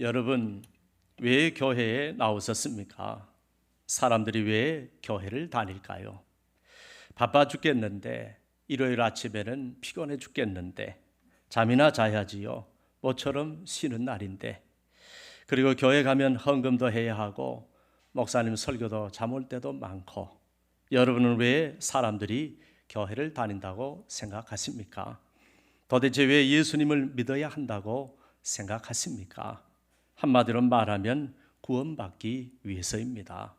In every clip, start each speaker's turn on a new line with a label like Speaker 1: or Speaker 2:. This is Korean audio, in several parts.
Speaker 1: 여러분, 왜 교회에 나오셨습니까? 사람들이 왜 교회를 다닐까요? 바빠 죽겠는데, 일요일 아침에는 피곤해 죽겠는데 잠이나 자야지요. 모처럼 쉬는 날인데. 그리고 교회 가면 헌금도 해야 하고 목사님 설교도 잠 올 때도 많고. 여러분은 왜 사람들이 교회를 다닌다고 생각하십니까? 도대체 왜 예수님을 믿어야 한다고 생각하십니까? 한마디로 말하면 구원받기 위해서입니다.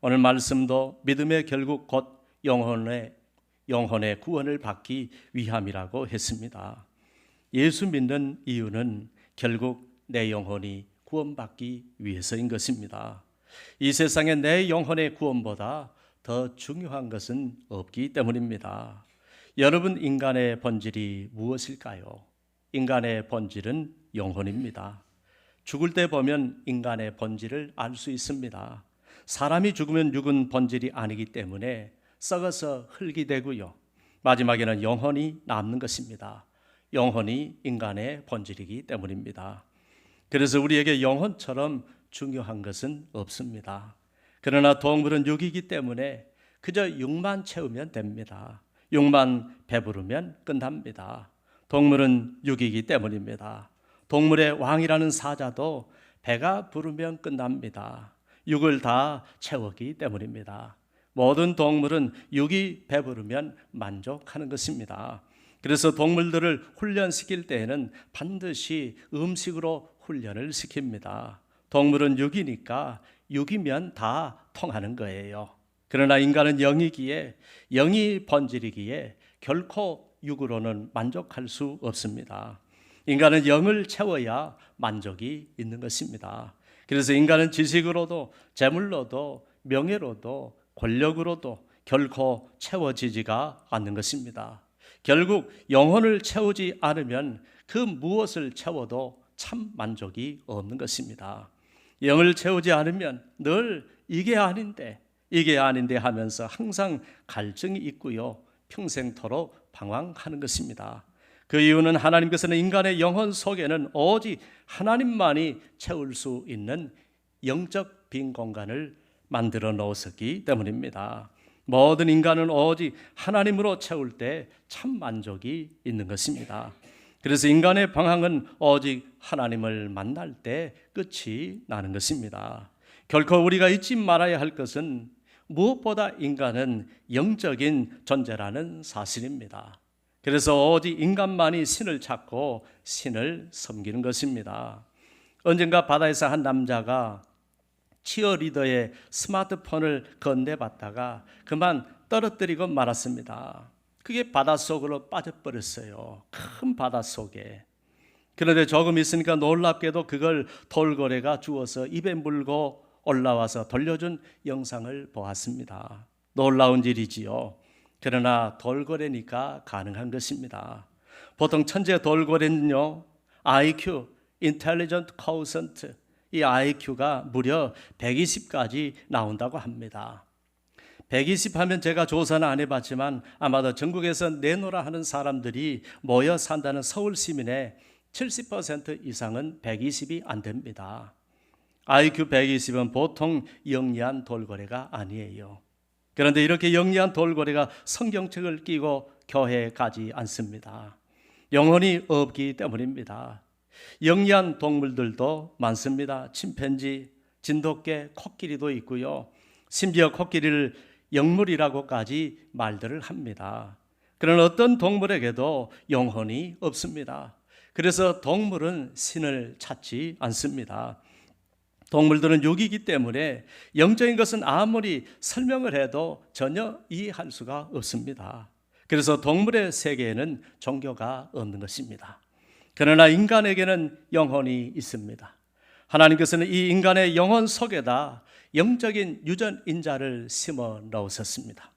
Speaker 1: 오늘 말씀도 믿음의 결국 곧 영혼의 구원을 받기 위함이라고 했습니다. 예수 믿는 이유는 결국 내 영혼이 구원받기 위해서인 것입니다. 이 세상에 내 영혼의 구원보다 더 중요한 것은 없기 때문입니다. 여러분, 인간의 본질이 무엇일까요? 인간의 본질은 영혼입니다. 죽을 때 보면 인간의 본질을 알 수 있습니다. 사람이 죽으면 육은 본질이 아니기 때문에 썩어서 흙이 되고요. 마지막에는 영혼이 남는 것입니다. 영혼이 인간의 본질이기 때문입니다. 그래서 우리에게 영혼처럼 중요한 것은 없습니다. 그러나 동물은 육이기 때문에 그저 육만 채우면 됩니다. 육만 배부르면 끝납니다. 동물은 육이기 때문입니다. 동물의 왕이라는 사자도 배가 부르면 끝납니다. 육을 다 채웠기 때문입니다. 모든 동물은 육이 배부르면 만족하는 것입니다. 그래서 동물들을 훈련시킬 때에는 반드시 음식으로 훈련을 시킵니다. 동물은 육이니까 육이면 다 통하는 거예요. 그러나 인간은 영이기에, 영이 본질이기에 결코 육으로는 만족할 수 없습니다. 인간은 영을 채워야 만족이 있는 것입니다. 그래서 인간은 지식으로도 재물로도 명예로도 권력으로도 결코 채워지지가 않는 것입니다. 결국 영혼을 채우지 않으면 그 무엇을 채워도 참 만족이 없는 것입니다. 영을 채우지 않으면 늘 이게 아닌데 하면서 항상 갈증이 있고요. 평생토록 방황하는 것입니다. 그 이유는 하나님께서는 인간의 영혼 속에는 오직 하나님만이 채울 수 있는 영적 빈 공간을 만들어 놓으셨기 때문입니다. 모든 인간은 오직 하나님으로 채울 때 참 만족이 있는 것입니다. 그래서 인간의 방황은 오직 하나님을 만날 때 끝이 나는 것입니다. 결코 우리가 잊지 말아야 할 것은 무엇보다 인간은 영적인 존재라는 사실입니다. 그래서 오직 인간만이 신을 찾고 신을 섬기는 것입니다. 언젠가 바다에서 한 남자가 치어리더의 스마트폰을 건네받다가 그만 떨어뜨리고 말았습니다. 그게 바닷속으로 빠져버렸어요. 큰 바닷속에. 그런데 조금 있으니까 놀랍게도 그걸 돌고래가 주워서 입에 물고 올라와서 돌려준 영상을 보았습니다. 놀라운 일이지요. 그러나 돌고래니까 가능한 것입니다. 보통 천재 돌고래는요, IQ, Intelligent Quotient, 이 IQ가 무려 120까지 나온다고 합니다. 120 하면 제가 조사는 안 해봤지만 아마도 전국에서 내노라 하는 사람들이 모여 산다는 서울 시민의 70% 이상은 120이 안 됩니다. IQ 120은 보통 영리한 돌고래가 아니에요. 그런데 이렇게 영리한 돌고래가 성경책을 끼고 교회에 가지 않습니다. 영혼이 없기 때문입니다. 영리한 동물들도 많습니다. 침팬지, 진돗개, 코끼리도 있고요. 심지어 코끼리를 영물이라고까지 말들을 합니다. 그런 어떤 동물에게도 영혼이 없습니다. 그래서 동물은 신을 찾지 않습니다. 동물들은 육이기 때문에 영적인 것은 아무리 설명을 해도 전혀 이해할 수가 없습니다. 그래서 동물의 세계에는 종교가 없는 것입니다. 그러나 인간에게는 영혼이 있습니다. 하나님께서는 이 인간의 영혼 속에다 영적인 유전인자를 심어 넣으셨습니다.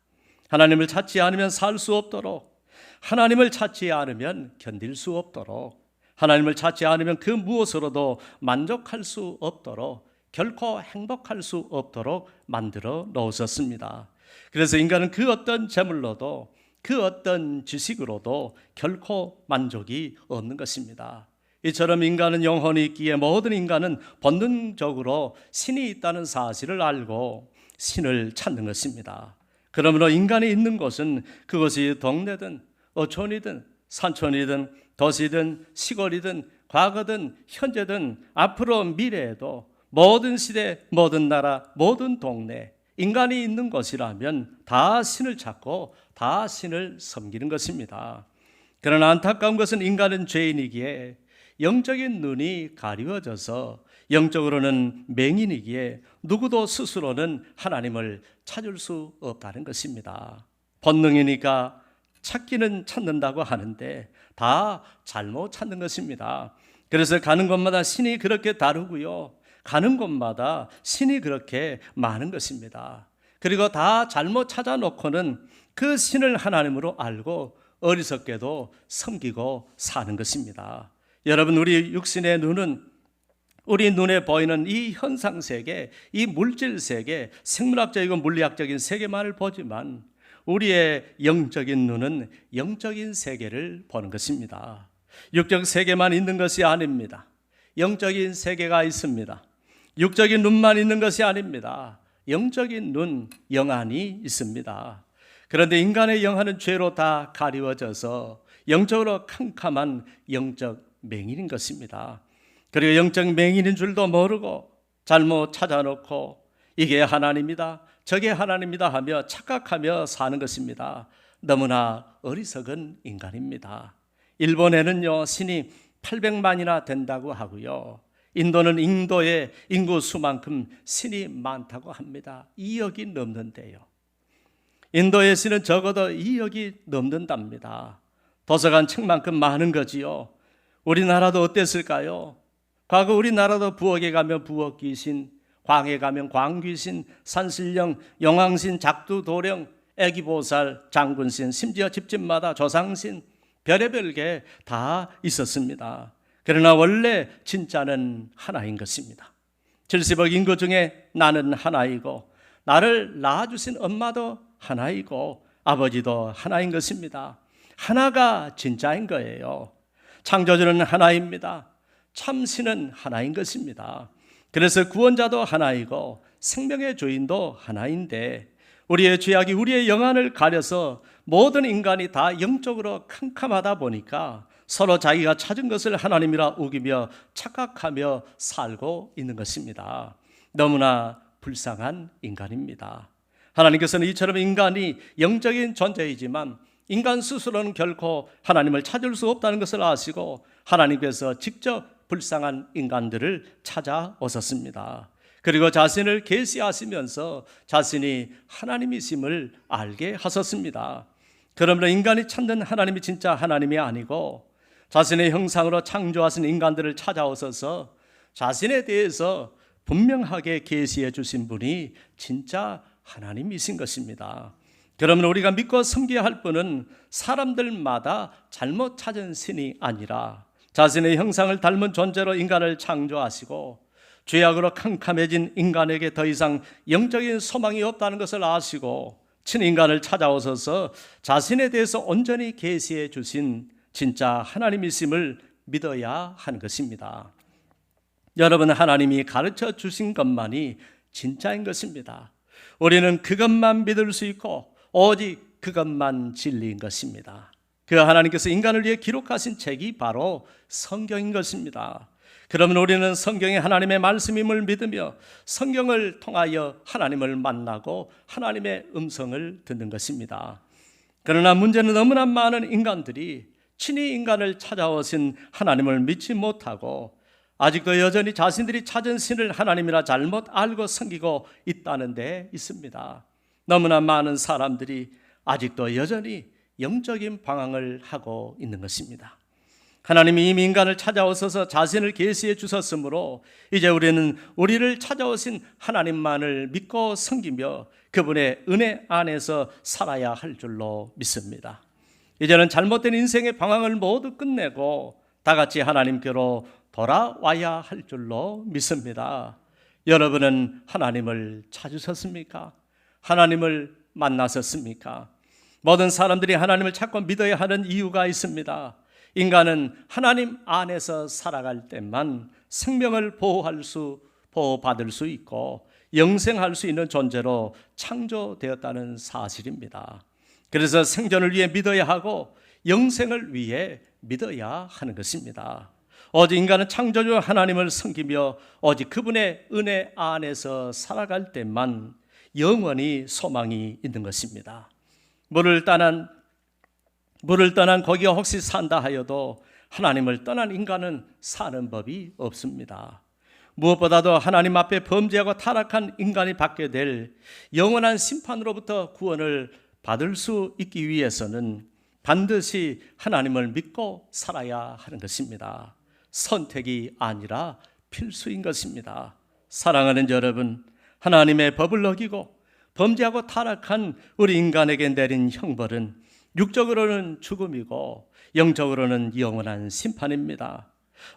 Speaker 1: 하나님을 찾지 않으면 살 수 없도록, 하나님을 찾지 않으면 견딜 수 없도록, 하나님을 찾지 않으면 그 무엇으로도 만족할 수 없도록, 결코 행복할 수 없도록 만들어 놓으셨습니다. 그래서 인간은 그 어떤 재물로도 그 어떤 지식으로도 결코 만족이 없는 것입니다. 이처럼 인간은 영혼이 있기에 모든 인간은 본능적으로 신이 있다는 사실을 알고 신을 찾는 것입니다. 그러므로 인간이 있는 곳은 그것이 동네든 어촌이든 산촌이든 도시든 시골이든 과거든 현재든 앞으로 미래에도 모든 시대, 모든 나라, 모든 동네 인간이 있는 곳이라면 다 신을 찾고 다 신을 섬기는 것입니다. 그러나 안타까운 것은 인간은 죄인이기에 영적인 눈이 가리워져서 영적으로는 맹인이기에 누구도 스스로는 하나님을 찾을 수 없다는 것입니다. 본능이니까 찾기는 찾는다고 하는데 다 잘못 찾는 것입니다. 그래서 가는 곳마다 신이 그렇게 다르고요, 가는 곳마다 신이 그렇게 많은 것입니다. 그리고 다 잘못 찾아놓고는 그 신을 하나님으로 알고 어리석게도 섬기고 사는 것입니다. 여러분, 우리 육신의 눈은 우리 눈에 보이는 이 현상세계, 이 물질세계, 생물학적이고 물리학적인 세계만을 보지만 우리의 영적인 눈은 영적인 세계를 보는 것입니다. 육적 세계만 있는 것이 아닙니다. 영적인 세계가 있습니다. 육적인 눈만 있는 것이 아닙니다. 영적인 눈, 영안이 있습니다. 그런데 인간의 영안은 죄로 다 가리워져서 영적으로 캄캄한 영적 맹인인 것입니다. 그리고 영적 맹인인 줄도 모르고 잘못 찾아놓고 이게 하나님이다, 저게 하나님이다 하며 착각하며 사는 것입니다. 너무나 어리석은 인간입니다. 일본에는요, 신이 800만이나 된다고 하고요, 인도는 인도의 인구 수만큼 신이 많다고 합니다. 2억이 넘는데요. 인도의 신은 적어도 2억이 넘는답니다. 도서관 책만큼 많은 거지요. 우리나라도 어땠을까요? 과거 우리나라도 부엌에 가면 부엌 귀신, 광에 가면 광귀신, 산신령, 영왕신, 작두도령, 애기보살, 장군신, 심지어 집집마다 조상신, 별의별 게 다 있었습니다. 그러나 원래 진짜는 하나인 것입니다. 70억 인구 중에 나는 하나이고 나를 낳아주신 엄마도 하나이고 아버지도 하나인 것입니다. 하나가 진짜인 거예요. 창조주는 하나입니다. 참신은 하나인 것입니다. 그래서 구원자도 하나이고 생명의 주인도 하나인데 우리의 죄악이 우리의 영안을 가려서 모든 인간이 다 영적으로 캄캄하다 보니까 서로 자기가 찾은 것을 하나님이라 우기며 착각하며 살고 있는 것입니다. 너무나 불쌍한 인간입니다. 하나님께서는 이처럼 인간이 영적인 존재이지만 인간 스스로는 결코 하나님을 찾을 수 없다는 것을 아시고 하나님께서 직접 불쌍한 인간들을 찾아오셨습니다. 그리고 자신을 계시하시면서 자신이 하나님이심을 알게 하셨습니다. 그러므로 인간이 찾는 하나님이 진짜 하나님이 아니고 자신의 형상으로 창조하신 인간들을 찾아오셔서 자신에 대해서 분명하게 계시해 주신 분이 진짜 하나님이신 것입니다. 그러면 우리가 믿고 섬겨야 할 분은 사람들마다 잘못 찾은 신이 아니라 자신의 형상을 닮은 존재로 인간을 창조하시고 죄악으로 캄캄해진 인간에게 더 이상 영적인 소망이 없다는 것을 아시고 친인간을 찾아오셔서 자신에 대해서 온전히 계시해 주신 진짜 하나님이심을 믿어야 하는 것입니다. 여러분, 하나님이 가르쳐 주신 것만이 진짜인 것입니다. 우리는 그것만 믿을 수 있고 오직 그것만 진리인 것입니다. 그 하나님께서 인간을 위해 기록하신 책이 바로 성경인 것입니다. 그러면 우리는 성경이 하나님의 말씀임을 믿으며 성경을 통하여 하나님을 만나고 하나님의 음성을 듣는 것입니다. 그러나 문제는 너무나 많은 인간들이 친히 인간을 찾아오신 하나님을 믿지 못하고 아직도 여전히 자신들이 찾은 신을 하나님이라 잘못 알고 섬기고 있다는 데 있습니다. 너무나 많은 사람들이 아직도 여전히 영적인 방황을 하고 있는 것입니다. 하나님이 이미 인간을 찾아오셔서 자신을 계시해 주셨으므로 이제 우리는 우리를 찾아오신 하나님만을 믿고 섬기며 그분의 은혜 안에서 살아야 할 줄로 믿습니다. 이제는 잘못된 인생의 방황을 모두 끝내고 다 같이 하나님께로 돌아와야 할 줄로 믿습니다. 여러분은 하나님을 찾으셨습니까? 하나님을 만나셨습니까? 모든 사람들이 하나님을 찾고 믿어야 하는 이유가 있습니다. 인간은 하나님 안에서 살아갈 때만 생명을 보호받을 수 있고 영생할 수 있는 존재로 창조되었다는 사실입니다. 그래서 생존을 위해 믿어야 하고 영생을 위해 믿어야 하는 것입니다. 오직 인간은 창조주 하나님을 섬기며 오직 그분의 은혜 안에서 살아갈 때만 영원히 소망이 있는 것입니다. 물을 떠난 고기가 혹시 산다 하여도 하나님을 떠난 인간은 사는 법이 없습니다. 무엇보다도 하나님 앞에 범죄하고 타락한 인간이 받게 될 영원한 심판으로부터 구원을 받을 수 있기 위해서는 반드시 하나님을 믿고 살아야 하는 것입니다. 선택이 아니라 필수인 것입니다. 사랑하는 여러분, 하나님의 법을 어기고 범죄하고 타락한 우리 인간에게 내린 형벌은 육적으로는 죽음이고 영적으로는 영원한 심판입니다.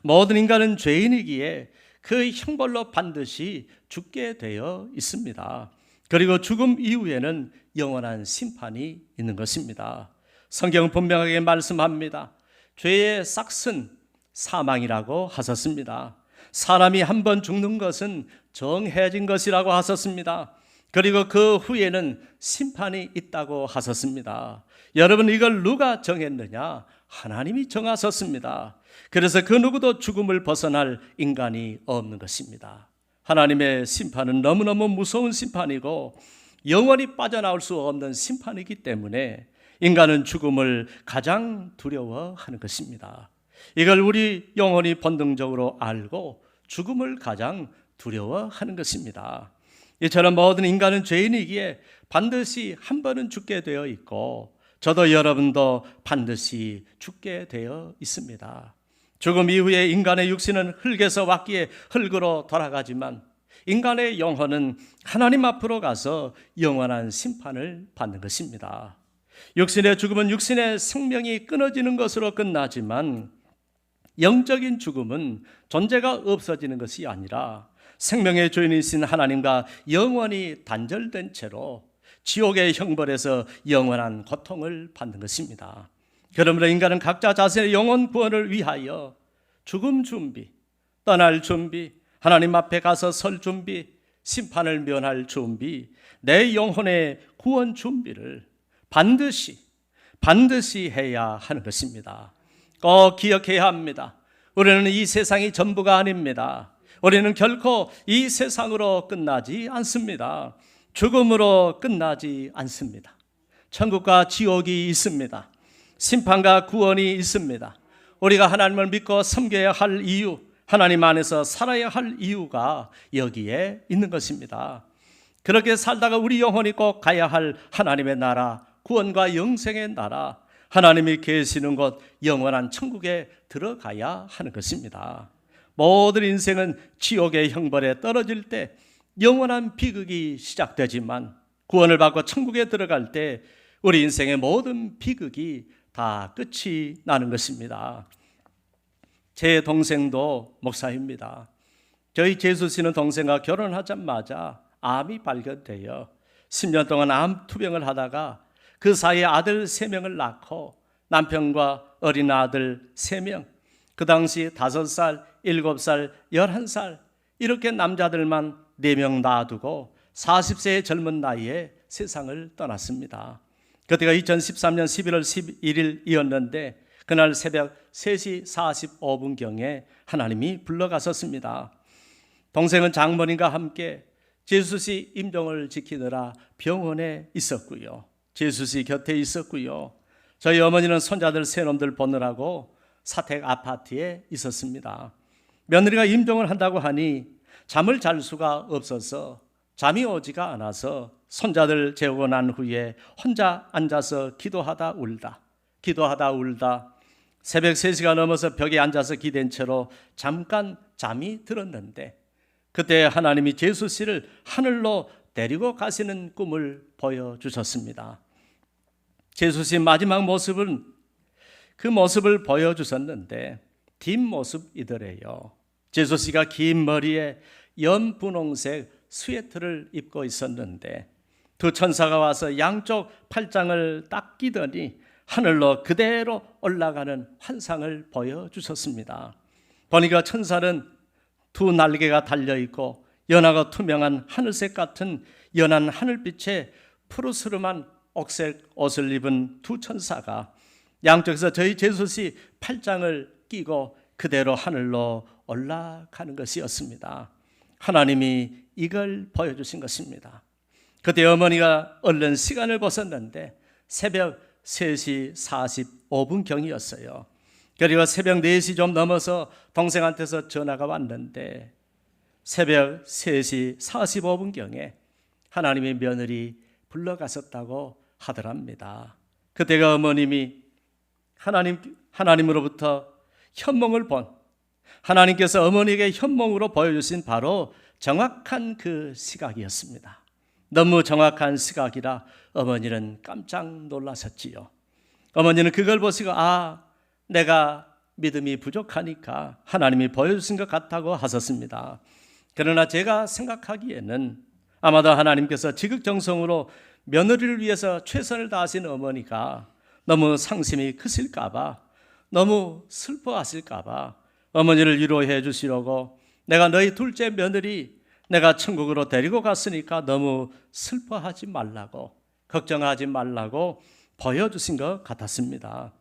Speaker 1: 모든 인간은 죄인이기에 그 형벌로 반드시 죽게 되어 있습니다. 그리고 죽음 이후에는 영원한 심판이 있는 것입니다. 성경은 분명하게 말씀합니다. 죄의 싹은 사망이라고 하셨습니다. 사람이 한 번 죽는 것은 정해진 것이라고 하셨습니다. 그리고 그 후에는 심판이 있다고 하셨습니다. 여러분, 이걸 누가 정했느냐? 하나님이 정하셨습니다. 그래서 그 누구도 죽음을 벗어날 인간이 없는 것입니다. 하나님의 심판은 너무너무 무서운 심판이고 영원히 빠져나올 수 없는 심판이기 때문에 인간은 죽음을 가장 두려워하는 것입니다. 이걸 우리 영혼이 본능적으로 알고 죽음을 가장 두려워하는 것입니다. 이처럼 모든 인간은 죄인이기에 반드시 한 번은 죽게 되어 있고 저도 여러분도 반드시 죽게 되어 있습니다. 죽음 이후에 인간의 육신은 흙에서 왔기에 흙으로 돌아가지만 인간의 영혼은 하나님 앞으로 가서 영원한 심판을 받는 것입니다. 육신의 죽음은 육신의 생명이 끊어지는 것으로 끝나지만 영적인 죽음은 존재가 없어지는 것이 아니라 생명의 주인이신 하나님과 영원히 단절된 채로 지옥의 형벌에서 영원한 고통을 받는 것입니다. 그러므로 인간은 각자 자신의 영혼 구원을 위하여 죽음 준비, 떠날 준비, 하나님 앞에 가서 설 준비, 심판을 면할 준비, 내 영혼의 구원 준비를 반드시 해야 하는 것입니다. 꼭 기억해야 합니다. 우리는 이 세상이 전부가 아닙니다. 우리는 결코 이 세상으로 끝나지 않습니다. 죽음으로 끝나지 않습니다. 천국과 지옥이 있습니다. 심판과 구원이 있습니다. 우리가 하나님을 믿고 섬겨야 할 이유, 하나님 안에서 살아야 할 이유가 여기에 있는 것입니다. 그렇게 살다가 우리 영혼이 꼭 가야 할 하나님의 나라, 구원과 영생의 나라, 하나님이 계시는 곳 영원한 천국에 들어가야 하는 것입니다. 모든 인생은 지옥의 형벌에 떨어질 때 영원한 비극이 시작되지만 구원을 받고 천국에 들어갈 때 우리 인생의 모든 비극이 다 끝이 나는 것입니다. 제 동생도 목사입니다. 저희 재수 씨는 동생과 결혼하자마자 암이 발견되어 10년 동안 암 투병을 하다가 그 사이에 아들 3명을 낳고 남편과 어린 아들 3명, 그 당시 5살, 7살, 11살 이렇게 남자들만 4명 낳아두고 40세의 젊은 나이에 세상을 떠났습니다. 그때가 2013년 11월 11일이었는데 그날 새벽 3시 45분경에 하나님이 불러가셨습니다. 동생은 장모님과 함께 재수씨 임종을 지키느라 병원에 있었고요. 재수씨 곁에 있었고요. 저희 어머니는 손자들 새놈들 보느라고 사택 아파트에 있었습니다. 며느리가 임종을 한다고 하니 잠을 잘 수가 없어서 잠이 오지가 않아서 손자들 재우고 난 후에 혼자 앉아서 기도하다 울다 새벽 3시가 넘어서 벽에 앉아서 기댄 채로 잠깐 잠이 들었는데 그때 하나님이 재수 씨를 하늘로 데리고 가시는 꿈을 보여주셨습니다. 재수 씨 마지막 모습은 그 모습을 보여주셨는데 뒷모습이더래요. 재수 씨가 긴 머리에 연분홍색 스웨터를 입고 있었는데 두 천사가 와서 양쪽 팔짱을 딱 끼더니 하늘로 그대로 올라가는 환상을 보여주셨습니다. 보니까 천사는 두 날개가 달려있고 연하고 투명한 하늘색 같은 연한 하늘빛에 푸르스름한 옥색 옷을 입은 두 천사가 양쪽에서 저희 제수씨 팔짱을 끼고 그대로 하늘로 올라가는 것이었습니다. 하나님이 이걸 보여주신 것입니다. 그때 어머니가 얼른 시간을 보셨는데 새벽 3시 45분경이었어요. 그리고 새벽 4시 좀 넘어서 동생한테서 전화가 왔는데 새벽 3시 45분경에 하나님의 며느리 불러가셨다고 하더랍니다. 그때가 어머님이 하나님으로부터 현몽을 본, 하나님께서 어머니에게 현몽으로 보여주신 바로 정확한 그 시각이었습니다. 너무 정확한 시각이라 어머니는 깜짝 놀라셨지요. 어머니는 그걸 보시고 내가 믿음이 부족하니까 하나님이 보여주신 것 같다고 하셨습니다. 그러나 제가 생각하기에는 아마도 하나님께서 지극정성으로 며느리를 위해서 최선을 다하신 어머니가 너무 상심이 크실까 봐, 너무 슬퍼하실까 봐 어머니를 위로해 주시려고 내가 너희 둘째 며느리 내가 천국으로 데리고 갔으니까 너무 슬퍼하지 말라고, 걱정하지 말라고 보여주신 것 같았습니다.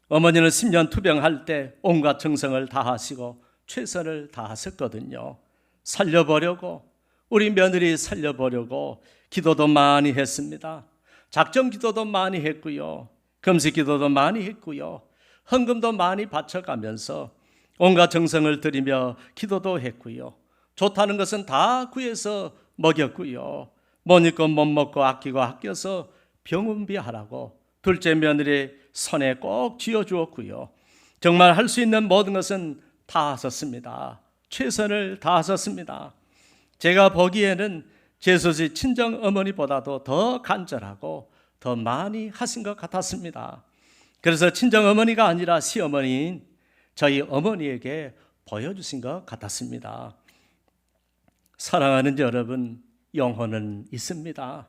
Speaker 1: 어머니는 10년 투병할 때 온갖 정성을 다하시고 최선을 다하셨거든요. 살려보려고, 우리 며느리 살려보려고 기도도 많이 했습니다. 작정 기도도 많이 했고요. 금식 기도도 많이 했고요. 헌금도 많이 바쳐가면서 온갖 정성을 들이며 기도도 했고요. 좋다는 것은 다 구해서 먹였고요. 못 입고 못 먹고 아끼고 아껴서 병원비하라고 둘째 며느리 손에 꼭 쥐어주었고요. 정말 할 수 있는 모든 것은 다 하셨습니다. 최선을 다하셨습니다. 제가 보기에는 제수씨 친정 어머니보다도 더 간절하고 더 많이 하신 것 같았습니다. 그래서 친정 어머니가 아니라 시어머니인 저희 어머니에게 보여주신 것 같았습니다. 사랑하는 여러분, 영혼은 있습니다.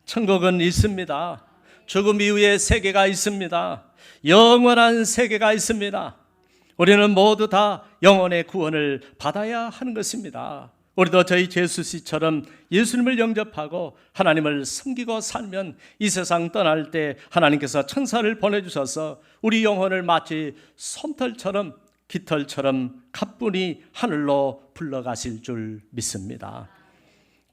Speaker 1: 천국은 있습니다. 죽음 이후에 세계가 있습니다. 영원한 세계가 있습니다. 우리는 모두 다 영혼의 구원을 받아야 하는 것입니다. 우리도 저희 제수씨처럼 예수님을 영접하고 하나님을 섬기고 살면 이 세상 떠날 때 하나님께서 천사를 보내주셔서 우리 영혼을 마치 솜털처럼 깃털처럼 가뿐히 하늘로 불러가실 줄 믿습니다.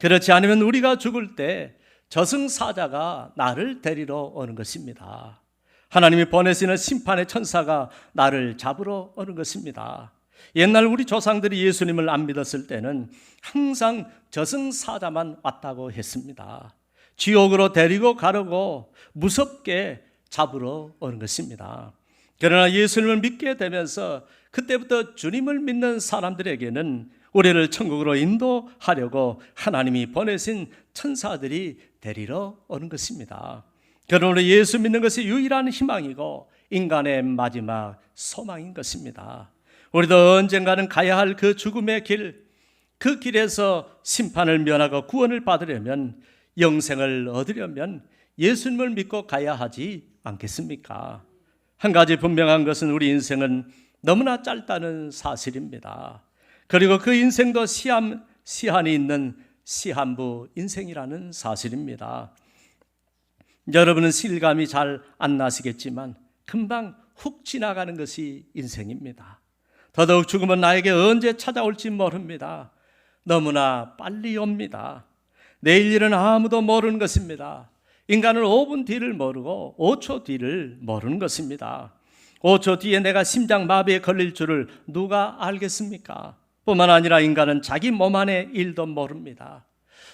Speaker 1: 그렇지 않으면 우리가 죽을 때 저승사자가 나를 데리러 오는 것입니다. 하나님이 보내시는 심판의 천사가 나를 잡으러 오는 것입니다. 옛날 우리 조상들이 예수님을 안 믿었을 때는 항상 저승사자만 왔다고 했습니다. 지옥으로 데리고 가려고 무섭게 잡으러 오는 것입니다. 그러나 예수님을 믿게 되면서 그때부터 주님을 믿는 사람들에게는 우리를 천국으로 인도하려고 하나님이 보내신 천사들이 데리러 오는 것입니다. 그러므로 예수 믿는 것이 유일한 희망이고 인간의 마지막 소망인 것입니다. 우리도 언젠가는 가야 할 그 죽음의 길, 그 길에서 심판을 면하고 구원을 받으려면, 영생을 얻으려면 예수님을 믿고 가야 하지 않겠습니까? 한 가지 분명한 것은 우리 인생은 너무나 짧다는 사실입니다. 그리고 그 인생도 시한이 있는 시한부 인생이라는 사실입니다. 여러분은 실감이 잘 안 나시겠지만 금방 훅 지나가는 것이 인생입니다. 더더욱 죽음은 나에게 언제 찾아올지 모릅니다. 너무나 빨리 옵니다. 내일 일은 아무도 모르는 것입니다. 인간은 5분 뒤를 모르고 5초 뒤를 모르는 것입니다. 5초 뒤에 내가 심장마비에 걸릴 줄을 누가 알겠습니까? 뿐만 아니라 인간은 자기 몸 안의 일도 모릅니다.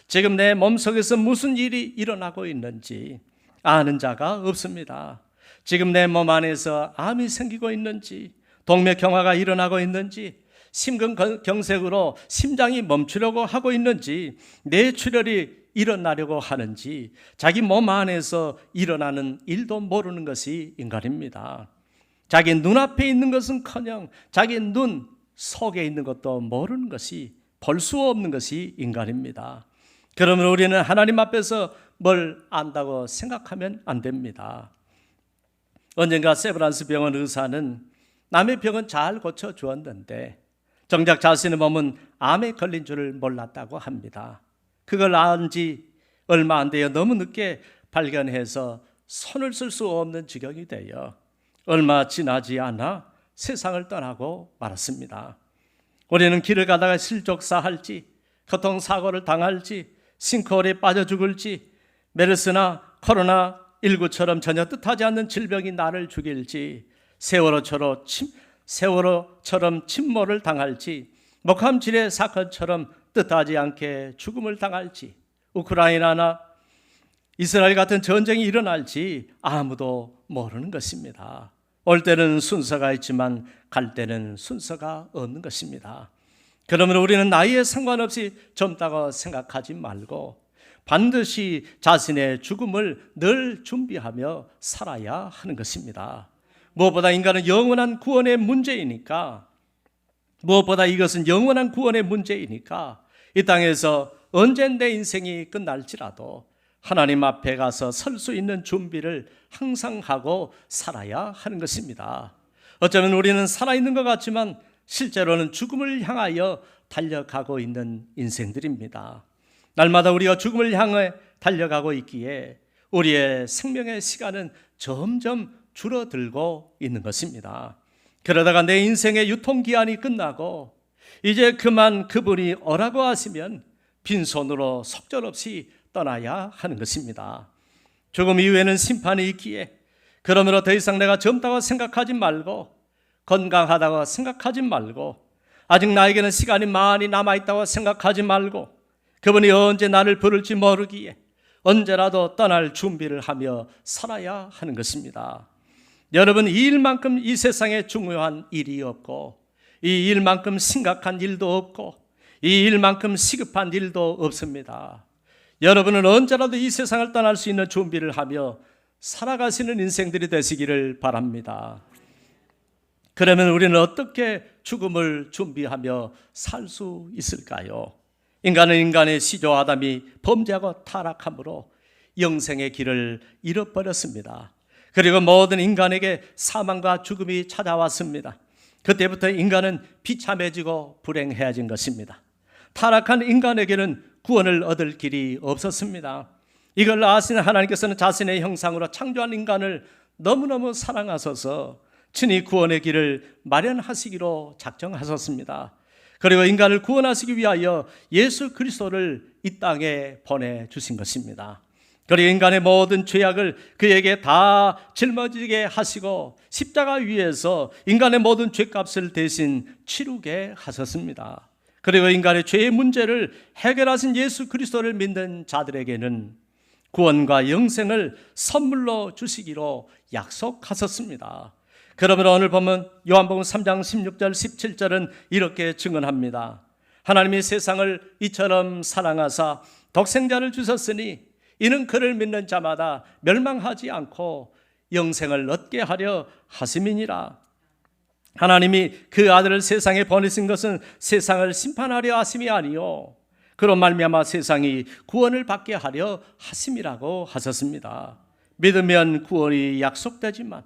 Speaker 1: 지금 내 몸속에서 무슨 일이 일어나고 있는지 아는 자가 없습니다. 지금 내 몸 안에서 암이 생기고 있는지, 동맥경화가 일어나고 있는지, 심근경색으로 심장이 멈추려고 하고 있는지, 뇌출혈이 일어나려고 하는지, 자기 몸 안에서 일어나는 일도 모르는 것이 인간입니다. 자기 눈앞에 있는 것은커녕 자기 눈 속에 있는 것도 모르는 것이, 볼 수 없는 것이 인간입니다. 그러면 우리는 하나님 앞에서 뭘 안다고 생각하면 안 됩니다. 언젠가 세브란스 병원 의사는 남의 병은 잘 고쳐주었는데 정작 자신의 몸은 암에 걸린 줄을 몰랐다고 합니다. 그걸 안 지 얼마 안 되어 너무 늦게 발견해서 손을 쓸 수 없는 지경이 되어 얼마 지나지 않아 세상을 떠나고 말았습니다. 우리는 길을 가다가 실족사할지, 교통사고를 당할지, 싱크홀에 빠져 죽을지, 메르스나 코로나19처럼 전혀 뜻하지 않는 질병이 나를 죽일지, 세월호처럼 침몰을 당할지, 목함질의 사건처럼 뜻하지 않게 죽음을 당할지, 우크라이나나 이스라엘 같은 전쟁이 일어날지 아무도 모르는 것입니다. 올 때는 순서가 있지만 갈 때는 순서가 없는 것입니다. 그러므로 우리는 나이에 상관없이 젊다고 생각하지 말고 반드시 자신의 죽음을 늘 준비하며 살아야 하는 것입니다. 무엇보다 인간은 영원한 구원의 문제이니까, 무엇보다 이것은 영원한 구원의 문제이니까 이 땅에서 언제 내 인생이 끝날지라도 하나님 앞에 가서 설 수 있는 준비를 항상 하고 살아야 하는 것입니다. 어쩌면 우리는 살아있는 것 같지만 실제로는 죽음을 향하여 달려가고 있는 인생들입니다. 날마다 우리가 죽음을 향해 달려가고 있기에 우리의 생명의 시간은 점점 줄어들고 있는 것입니다. 그러다가 내 인생의 유통기한이 끝나고 이제 그만 그분이 오라고 하시면 빈손으로 속절없이 떠나야 하는 것입니다. 죽음 이후에는 심판이 있기에 그러므로 더 이상 내가 젊다고 생각하지 말고 건강하다고 생각하지 말고 아직 나에게는 시간이 많이 남아있다고 생각하지 말고 그분이 언제 나를 부를지 모르기에 언제라도 떠날 준비를 하며 살아야 하는 것입니다. 여러분, 이 일만큼 이 세상에 중요한 일이 없고 이 일만큼 심각한 일도 없고 이 일만큼 시급한 일도 없습니다. 여러분은 언제라도 이 세상을 떠날 수 있는 준비를 하며 살아가시는 인생들이 되시기를 바랍니다. 그러면 우리는 어떻게 죽음을 준비하며 살 수 있을까요? 인간은 인간의 시조 아담이 범죄하고 타락함으로 영생의 길을 잃어버렸습니다. 그리고 모든 인간에게 사망과 죽음이 찾아왔습니다. 그때부터 인간은 비참해지고 불행해진 것입니다. 타락한 인간에게는 구원을 얻을 길이 없었습니다. 이걸 아시는 하나님께서는 자신의 형상으로 창조한 인간을 너무너무 사랑하셔서 친히 구원의 길을 마련하시기로 작정하셨습니다. 그리고 인간을 구원하시기 위하여 예수 그리스도를 이 땅에 보내주신 것입니다. 그리고 인간의 모든 죄악을 그에게 다 짊어지게 하시고 십자가 위에서 인간의 모든 죄값을 대신 치르게 하셨습니다. 그리고 인간의 죄의 문제를 해결하신 예수 그리스도를 믿는 자들에게는 구원과 영생을 선물로 주시기로 약속하셨습니다. 그러므로 오늘 보면 요한복음 3장 16절 17절은 이렇게 증언합니다. 하나님이 세상을 이처럼 사랑하사 독생자를 주셨으니 이는 그를 믿는 자마다 멸망하지 않고 영생을 얻게 하려 하심이니라. 하나님이 그 아들을 세상에 보내신 것은 세상을 심판하려 하심이 아니요 그로 말미암아 세상이 구원을 받게 하려 하심이라고 하셨습니다. 믿으면 구원이 약속되지만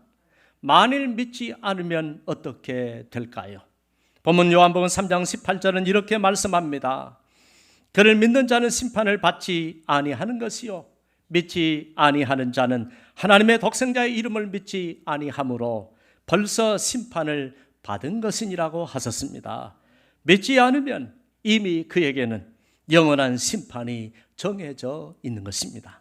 Speaker 1: 만일 믿지 않으면 어떻게 될까요? 본문 요한복음 3장 18절은 이렇게 말씀합니다. 그를 믿는 자는 심판을 받지 아니하는 것이요 믿지 아니하는 자는 하나님의 독생자의 이름을 믿지 아니하므로 벌써 심판을 받은 것이니라고 하셨습니다. 믿지 않으면 이미 그에게는 영원한 심판이 정해져 있는 것입니다.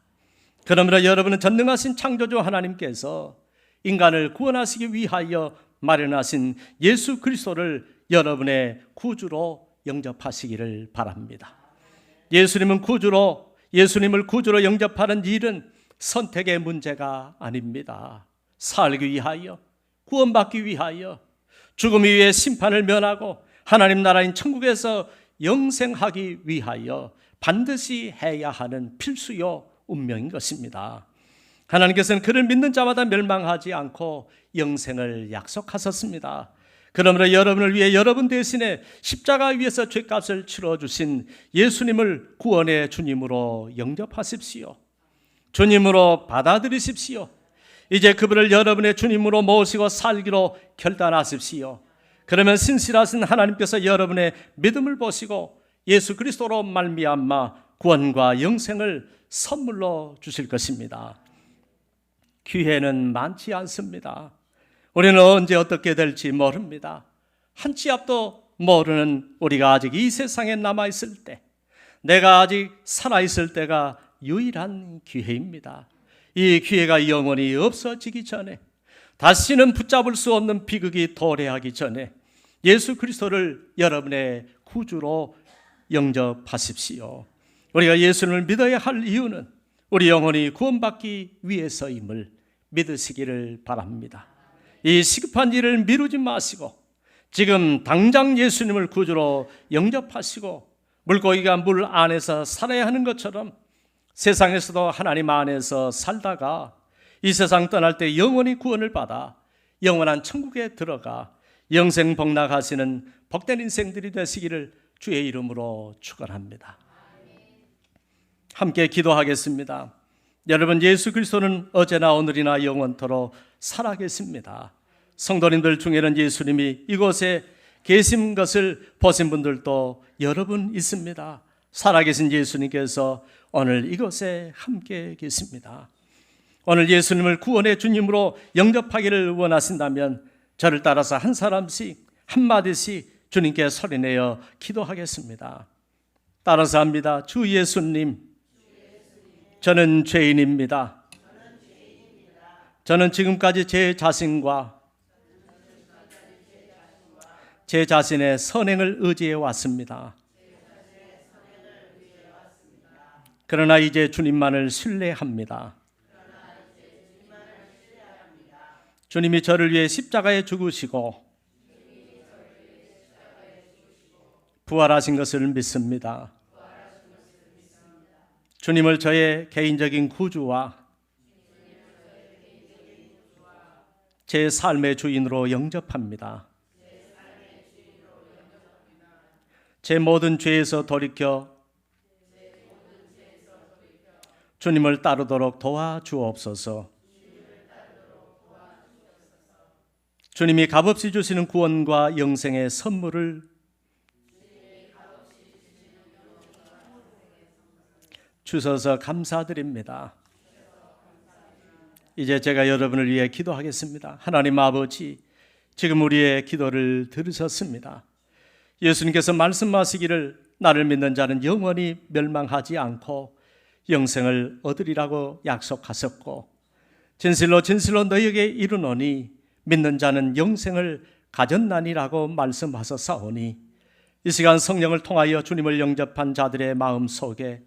Speaker 1: 그러므로 여러분은 전능하신 창조주 하나님께서 인간을 구원하시기 위하여 마련하신 예수 그리스도를 여러분의 구주로 영접하시기를 바랍니다. 예수님을 구주로 영접하는 일은 선택의 문제가 아닙니다. 살기 위하여, 구원받기 위하여, 죽음 이후에 심판을 면하고 하나님 나라인 천국에서 영생하기 위하여 반드시 해야 하는 필수요 운명인 것입니다. 하나님께서는 그를 믿는 자마다 멸망하지 않고 영생을 약속하셨습니다. 그러므로 여러분을 위해 여러분 대신에 십자가 위에서 죄값을 치러주신 예수님을 구원의 주님으로 영접하십시오. 주님으로 받아들이십시오. 이제 그분을 여러분의 주님으로 모시고 살기로 결단하십시오. 그러면 신실하신 하나님께서 여러분의 믿음을 보시고 예수 그리스도로 말미암아 구원과 영생을 선물로 주실 것입니다. 기회는 많지 않습니다. 우리는 언제 어떻게 될지 모릅니다. 한 치 앞도 모르는 우리가 아직 이 세상에 남아있을 때, 내가 아직 살아있을 때가 유일한 기회입니다. 이 기회가 영원히 없어지기 전에, 다시는 붙잡을 수 없는 비극이 도래하기 전에 예수 그리스도를 여러분의 구주로 영접하십시오. 우리가 예수님을 믿어야 할 이유는 우리 영혼이 구원받기 위해서임을 믿으시기를 바랍니다. 이 시급한 일을 미루지 마시고 지금 당장 예수님을 구주로 영접하시고 물고기가 물 안에서 살아야 하는 것처럼 세상에서도 하나님 안에서 살다가 이 세상 떠날 때 영원히 구원을 받아 영원한 천국에 들어가 영생 복락하시는 복된 인생들이 되시기를 주의 이름으로 축원합니다. 함께 기도하겠습니다. 여러분, 예수 그리스도는 어제나 오늘이나 영원토록 살아계십니다. 성도님들 중에는 예수님이 이곳에 계신 것을 보신 분들도 여러분 있습니다. 살아계신 예수님께서 오늘 이곳에 함께 계십니다. 오늘 예수님을 구원의 주님으로 영접하기를 원하신다면 저를 따라서 한 사람씩 한마디씩 주님께 소리내어 기도하겠습니다. 따라서 합니다. 주 예수님, 저는 죄인입니다. 저는 지금까지 제 자신과 제 자신의 선행을 의지해 왔습니다. 그러나 이제 주님만을 신뢰합니다. 주님이 저를 위해 십자가에 죽으시고 부활하신 것을 믿습니다. 주님을 저의 개인적인 구주와 제 삶의 주인으로 영접합니다. 제 모든 죄에서 돌이켜 주님을 따르도록 도와주옵소서. 주님이 값없이 주시는 구원과 영생의 선물을 주셔서 감사드립니다. 이제 제가 여러분을 위해 기도하겠습니다. 하나님 아버지, 지금 우리의 기도를 들으셨습니다. 예수님께서 말씀하시기를 나를 믿는 자는 영원히 멸망하지 않고 영생을 얻으리라고 약속하셨고, 진실로 진실로 너희에게 이르노니 믿는 자는 영생을 가졌나니라고 말씀하셨사오니, 이 시간 성령을 통하여 주님을 영접한 자들의 마음 속에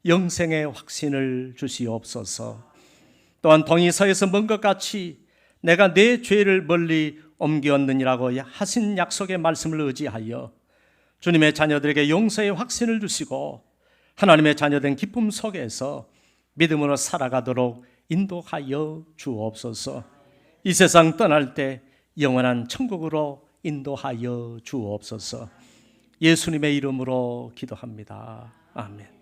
Speaker 1: 영생의 확신을 주시옵소서. 또한 동이서에서 먼 것 같이 내가 내 죄를 멀리 옮겼느니라고 하신 약속의 말씀을 의지하여 주님의 자녀들에게 용서의 확신을 주시고 하나님의 자녀된 기쁨 속에서 믿음으로 살아가도록 인도하여 주옵소서. 이 세상 떠날 때 영원한 천국으로 인도하여 주옵소서. 예수님의 이름으로 기도합니다. 아멘.